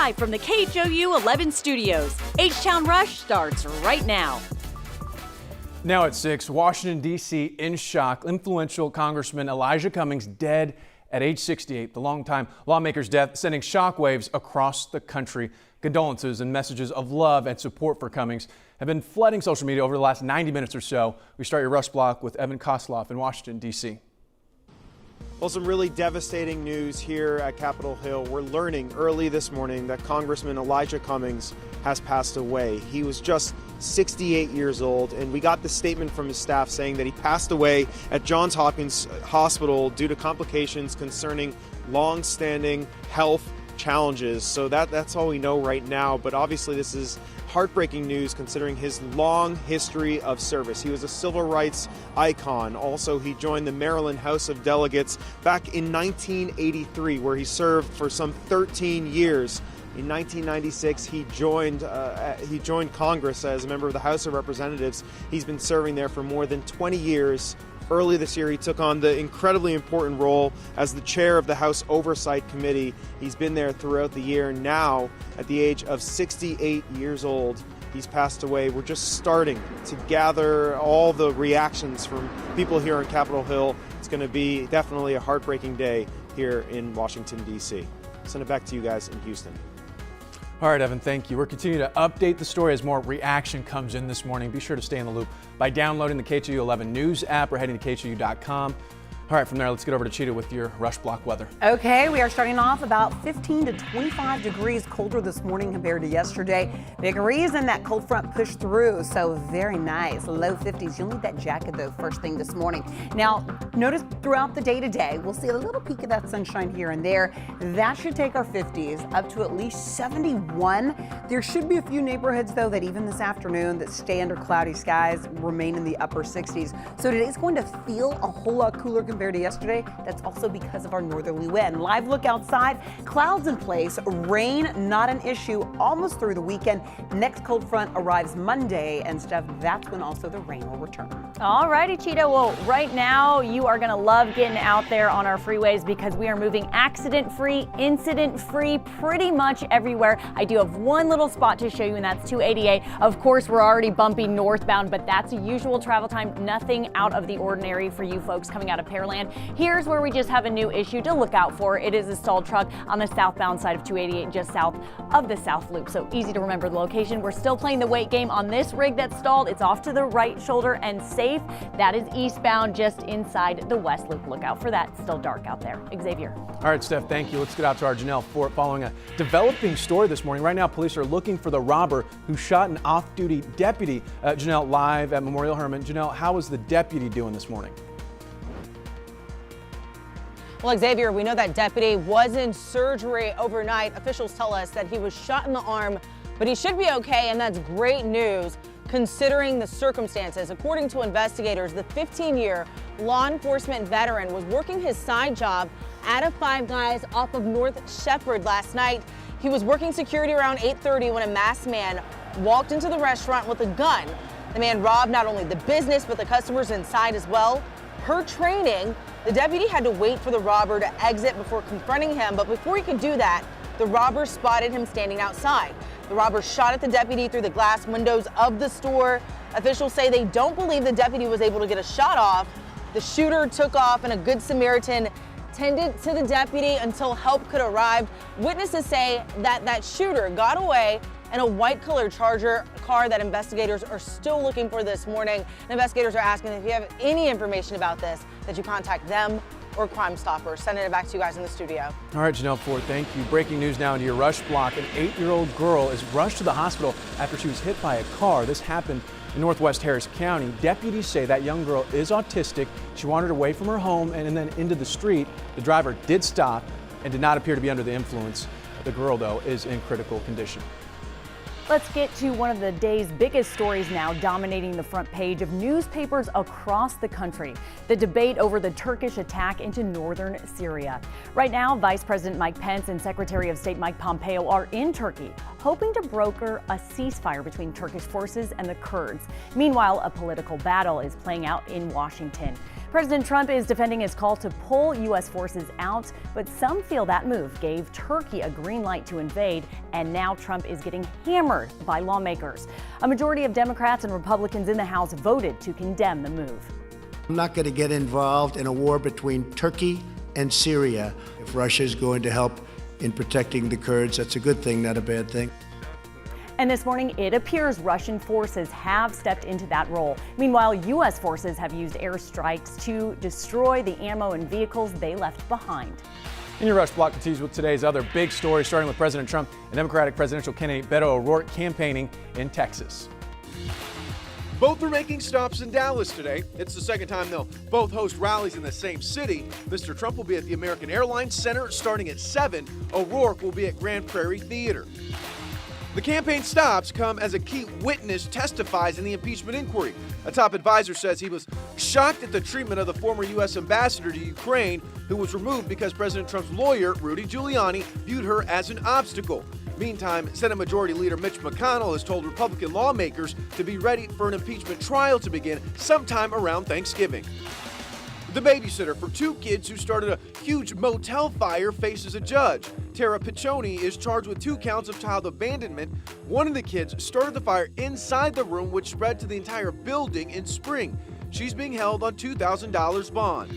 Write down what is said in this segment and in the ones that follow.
Live from the KHOU 11 studios, H-Town Rush starts right now. Now at 6, Washington, D.C. in shock. Influential Congressman Elijah Cummings dead at age 68. The longtime lawmaker's death sending shockwaves across the country. Condolences and messages of love and support for Cummings have been flooding social media over the last 90 minutes or so. We start your Rush Block with Evan Kosloff in Washington, D.C. Well, some really devastating news here at Capitol Hill. We're learning early this morning that Congressman Elijah Cummings has passed away. He was just 68 years old, and we got the statement from his staff saying that he passed away at Johns Hopkins Hospital due to complications concerning long-standing health challenges. So that's all we know right now, but obviously this is heartbreaking news considering his long history of service. He was a civil rights icon. Also, he joined the Maryland House of Delegates back in 1983, where he served for some 13 years. In 1996, he joined Congress as a member of the House of Representatives. He's been serving there for more than 20 years. Early this year, he took on the incredibly important role as the chair of the House Oversight Committee. He's been there throughout the year. Now, at the age of 68 years old, he's passed away. We're just starting to gather all the reactions from people here on Capitol Hill. It's going to be definitely a heartbreaking day here in Washington, D.C. Send it back to you guys in Houston. All right, Evan, thank you. We're continuing to update the story as more reaction comes in this morning. Be sure to stay in the loop by downloading the KHOU 11 News app or heading to KHOU.com. All right, from there, let's get over to Cheetah with your Rush Block weather. Okay, we are starting off about 15 to 25 degrees colder this morning compared to yesterday. Big reason that cold front pushed through, so very nice. Low 50s. You'll need that jacket, though, first thing this morning. Now, notice throughout the day today, we'll see a little peek of that sunshine here and there. That should take our 50s up to at least 71. There should be a few neighborhoods, though, that even this afternoon that stay under cloudy skies remain in the upper 60s. So today's going to feel a whole lot cooler compared to yesterday. That's also because of our northerly wind. Live look outside, clouds in place, rain not an issue almost through the weekend. Next cold front arrives Monday and stuff. That's when also the rain will return. All righty, Cheetah. Well, right now you are going to love getting out there on our freeways because we are moving accident-free, incident-free pretty much everywhere. I do have one little spot to show you, and that's 288. Of course, we're already bumpy northbound, but that's a usual travel time. Nothing out of the ordinary for you folks coming out of Pearland. Here's where we just have a new issue to look out for. It is a stalled truck on the southbound side of 288, just south of the South Loop. So easy to remember the location. We're still playing the weight game on this rig that's stalled. It's off to the right shoulder and safe. That is eastbound just inside the West Loop. Look out for that. It's still dark out there. Xavier. All right, Steph, thank you. Let's get out to our Janelle Fort following a developing story this morning. Right now, police are looking for the robber who shot an off-duty deputy. Janelle, live at Memorial Hermann. Janelle, how is the deputy doing this morning? Well, Xavier, we know that deputy was in surgery overnight. Officials tell us that he was shot in the arm, but he should be okay, and that's great news considering the circumstances. According to investigators, the 15-year law enforcement veteran was working his side job at a Five Guys off of North Shepherd last night. He was working security around 8:30 when a masked man walked into the restaurant with a gun. The man robbed not only the business, but the customers inside as well. Per training, the deputy had to wait for the robber to exit before confronting him, but before he could do that, the robber spotted him standing outside. The robber shot at the deputy through the glass windows of the store. Officials say they don't believe the deputy was able to get a shot off. The shooter took off, and a Good Samaritan tended to the deputy until help could arrive. Witnesses say that shooter got away in a white-colored Charger car that investigators are still looking for this morning. And investigators are asking if you have any information about this, that you contact them or Crime Stoppers. Sending it back to you guys in the studio. All right, Janelle Ford, thank you. Breaking news now into your Rush Block. An 8-year-old girl is rushed to the hospital after she was hit by a car. This happened in Northwest Harris County. Deputies say that young girl is autistic. She wandered away from her home and then into the street. The driver did stop and did not appear to be under the influence. The girl, though, is in critical condition. Let's get to one of the day's biggest stories now, dominating the front page of newspapers across the country. The debate over the Turkish attack into northern Syria. Right now, Vice President Mike Pence and Secretary of State Mike Pompeo are in Turkey, hoping to broker a ceasefire between Turkish forces and the Kurds. Meanwhile, a political battle is playing out in Washington. President Trump is defending his call to pull U.S. forces out, but some feel that move gave Turkey a green light to invade, and now Trump is getting hammered by lawmakers. A majority of Democrats and Republicans in the House voted to condemn the move. I'm not going to get involved in a war between Turkey and Syria. If Russia is going to help in protecting the Kurds, that's a good thing, not a bad thing. And this morning, it appears Russian forces have stepped into that role. Meanwhile, U.S. forces have used airstrikes to destroy the ammo and vehicles they left behind. In your Rush Block continues with today's other big story, starting with President Trump and Democratic presidential candidate Beto O'Rourke campaigning in Texas. Both are making stops in Dallas today. It's the second time they'll both host rallies in the same city. Mr. Trump will be at the American Airlines Center starting at 7. O'Rourke will be at Grand Prairie Theater. The campaign stops come as a key witness testifies in the impeachment inquiry. A top advisor says he was shocked at the treatment of the former U.S. ambassador to Ukraine, who was removed because President Trump's lawyer, Rudy Giuliani, viewed her as an obstacle. Meantime, Senate Majority Leader Mitch McConnell has told Republican lawmakers to be ready for an impeachment trial to begin sometime around Thanksgiving. The babysitter for 2 kids who started a huge motel fire faces a judge. Tara Piccioni is charged with 2 counts of child abandonment. One of the kids started the fire inside the room, which spread to the entire building in spring. She's being held on $2,000 bond.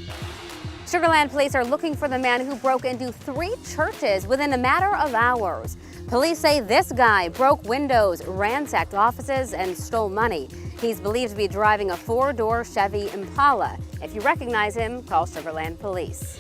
Sugar Land police are looking for the man who broke into 3 churches within a matter of hours. Police say this guy broke windows, ransacked offices, and stole money. He's believed to be driving a 4-door Chevy Impala. If you recognize him, call Sugar Land Police.